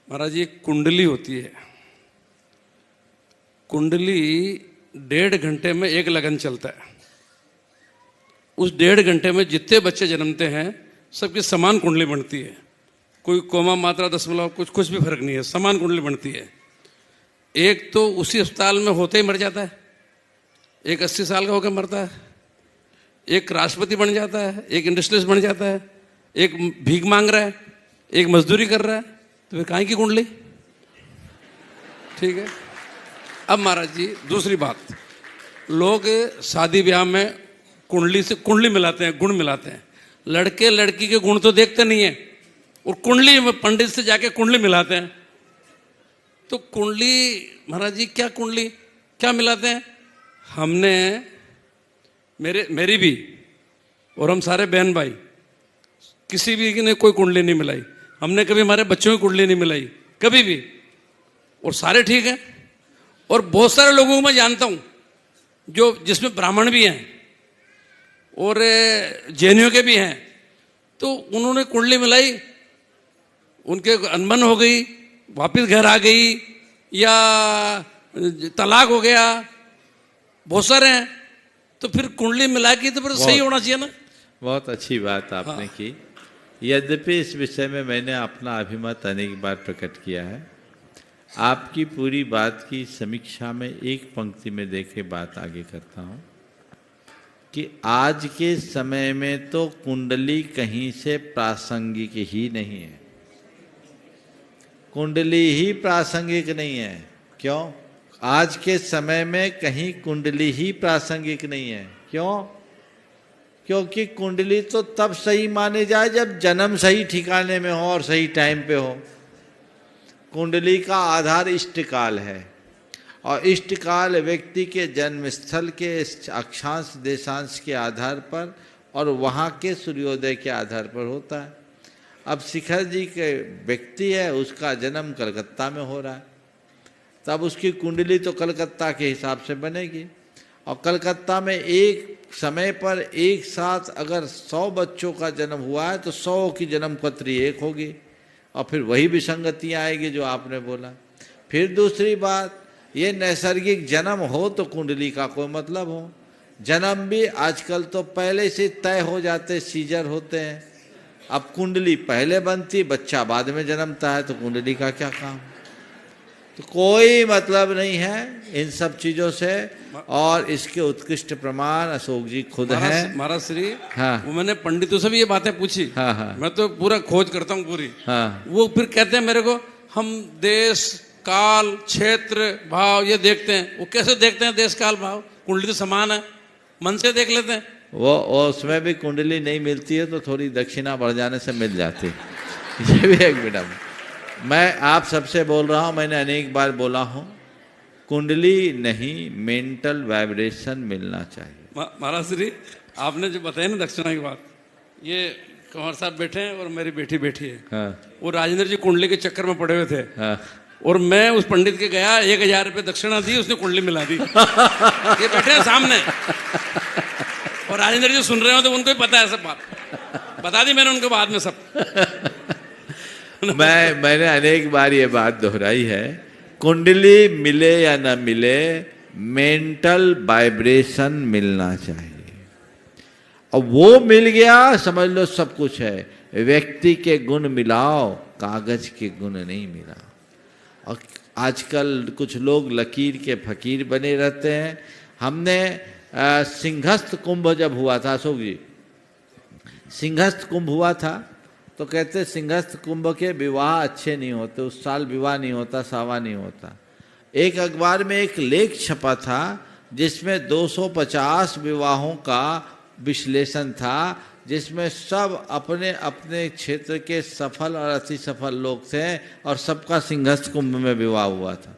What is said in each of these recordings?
महाराज ये कुंडली होती है। कुंडली 1.5 घंटे में एक लगन चलता है। उस 1.5 घंटे में जितने बच्चे जन्मते हैं सबकी समान कुंडली बनती है। कोई कोमा मात्रा दशमलव कुछ भी फर्क नहीं है, समान कुंडली बनती है। एक तो उसी अस्पताल में होते ही मर जाता है, एक 80 साल का होकर मरता है, एक राष्ट्रपति बन जाता है, एक इंडस्ट्रियलिस्ट बन जाता है, एक भीख मांग रहा है, एक मजदूरी कर रहा है। तो फिर काहे की कुंडली? ठीक है। अब महाराज जी दूसरी बात, लोग शादी ब्याह में कुंडली से कुंडली मिलाते हैं, गुण मिलाते हैं। लड़के लड़की के गुण तो देखते नहीं है और कुंडली में पंडित से जाके कुंडली मिलाते हैं। तो कुंडली महाराज जी क्या कुंडली क्या मिलाते हैं? हमने मेरी भी और हम सारे बहन भाई किसी भी ने कोई कुंडली नहीं मिलाई। हमने कभी हमारे बच्चों की कुंडली नहीं मिलाई कभी भी, और सारे ठीक हैं। और बहुत सारे लोगों को मैं जानता हूं जो जिसमें ब्राह्मण भी हैं और जैनियों के भी हैं, तो उन्होंने कुंडली मिलाई, उनके अनबन हो गई, वापस घर आ गई या तलाक हो गया, बहुत सारे हैं। तो फिर कुंडली मिला के तो फिर सही होना चाहिए ना। बहुत अच्छी बात आपने की। यद्यपि इस विषय में मैंने अपना अभिमत अनेक बार प्रकट किया है। आपकी पूरी बात की समीक्षा में एक पंक्ति में देखे बात आगे करता हूँ कि आज के समय में तो कुंडली कहीं से प्रासंगिक ही नहीं है। कुंडली ही प्रासंगिक नहीं है। क्यों? आज के समय में कहीं कुंडली ही प्रासंगिक नहीं है। क्यों? क्योंकि कुंडली तो तब सही माने जाए जब जन्म सही ठिकाने में हो और सही टाइम पे हो। कुंडली का आधार इष्टकाल है और इष्टकाल व्यक्ति के जन्म स्थल के अक्षांश देशांश के आधार पर और वहाँ के सूर्योदय के आधार पर होता है। अब शिखर जी के व्यक्ति है, उसका जन्म कलकत्ता में हो रहा है, तब उसकी कुंडली तो कलकत्ता के हिसाब से बनेगी। और कलकत्ता में एक समय पर एक साथ अगर 100 बच्चों का जन्म हुआ है तो 100 की जन्म पत्री एक होगी और फिर वही विसंगतियाँ आएगी जो आपने बोला। फिर दूसरी बात, ये नैसर्गिक जन्म हो तो कुंडली का कोई मतलब हो। जन्म भी आजकल तो पहले से तय हो जाते, सीजर होते हैं। अब कुंडली पहले बनती, बच्चा बाद में जन्मता है, तो कुंडली का क्या काम? तो कोई मतलब नहीं है इन सब चीजों से। और इसके उत्कृष्ट प्रमाण अशोक जी खुद हैं। महाराज श्री, हाँ, वो मैंने पंडितों से भी ये बातें पूछी। हाँ, हाँ, मैं तो पूरा खोज करता हूँ पूरी। हाँ, वो फिर कहते हैं मेरे को, हम देश काल क्षेत्र भाव ये देखते हैं। वो कैसे देखते हैं देश काल भाव? कुंडली तो समान है, मन से देख लेते हैं। वो उसमें भी कुंडली नहीं मिलती है तो थोड़ी दक्षिणा बढ़ जाने से मिल जाती है। ये भी एक मिनट, मैं आप सबसे बोल रहा हूँ, मैंने अनेक बार बोला हूँ, कुंडली नहीं मेंटल वाइब्रेशन मिलना चाहिए। महाराज श्री, आपने जो बताया ना दक्षिणा की बात, ये कंवर साहब बैठे हैं और मेरी बेटी बैठी है। हाँ, वो राजेंद्र जी कुंडली के चक्कर में पड़े हुए थे। हाँ, और मैं उस पंडित के गया, 1000 रुपये दक्षिणा दी, उसने कुंडली मिला दी। ये बैठे हैं सामने और राजेंद्र जी सुन रहे हो तो उनको भी पता है सब बात, बता दी मैंने उनको बाद में सब। मैंने अनेक बार ये बात दोहराई है, कुंडली मिले या न मिले, मेंटल वाइब्रेशन मिलना चाहिए। और वो मिल गया समझ लो सब कुछ है। व्यक्ति के गुण मिलाओ, कागज के गुण नहीं मिलाओ। और आजकल कुछ लोग लकीर के फकीर बने रहते हैं। हमने सिंहस्थ कुंभ जब हुआ था अशोक जी, सिंहस्थ कुंभ हुआ था तो कहते सिंहस्थ कुंभ के विवाह अच्छे नहीं होते, उस साल विवाह नहीं होता, सावा नहीं होता। एक अखबार में एक लेख छपा था जिसमें 250 विवाहों का विश्लेषण था, जिसमें सब अपने अपने क्षेत्र के सफल और अति सफल लोग थे और सबका सिंहस्थ कुंभ में विवाह हुआ था।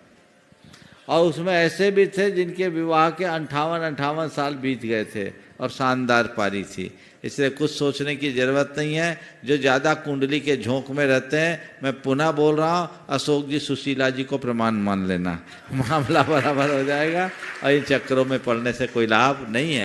और उसमें ऐसे भी थे जिनके विवाह के 58 साल बीत गए थे और शानदार पारी थी। इसलिए कुछ सोचने की जरूरत नहीं है। जो ज़्यादा कुंडली के झोंक में रहते हैं, मैं पुनः बोल रहा हूँ, अशोक जी सुशीला जी को प्रमाण मान लेना, मामला बराबर हो जाएगा और इन चक्करों में पड़ने से कोई लाभ नहीं है।